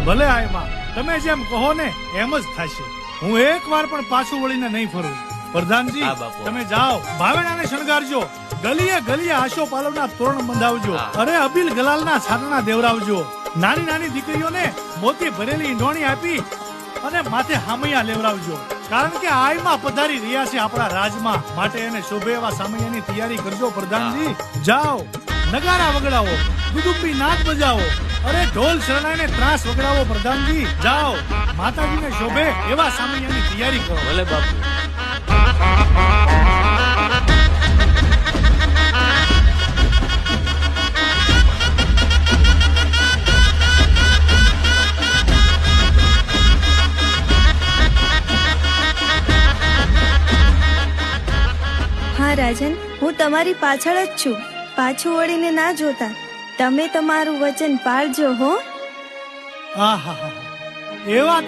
ભલે આયમાં તમે જેમ કહો ને એમ જ થશે. હું એકવાર પણ પાછું વળીને નહીં ફરું. પ્રધાનજી હા, બાપુ. તમે જાઓ, ભાવેણાને શણગારજો, ગલીએ ગલીએ આશો પાલવના તોરણ બંધાવજો, હા. અરે અબીલ ગલાલના છાતણા દેવરાવજો, નાની નાની દીકરીઓને મોતી ભરેલી ઈંડોણી આપી અને માથે હામૈયા લેવરાવજો. કારણ કે આયમાં પધારી રહ્યા છે આપણા રાજમાં, માટે એને શોભે એવા સામૈયાની તૈયારી કરજો. પ્રધાનજી જાઓ, નગારા વગડાવો, દુદુંબી નાદ બજાવો, અરે ઢોલ શરણાઈને ત્રાસ વગડાવો. પ્રધાનજી જાઓ, માતાજીને શોભે એવા સામૈયાની તૈયારી કરો. ભલે બાપુ. હા રાજન, હું તમારી પાછળ જ છું. પાછું વળીને ના જોતા. તમે તમારું વચન પાળજો હો. આહા, એવા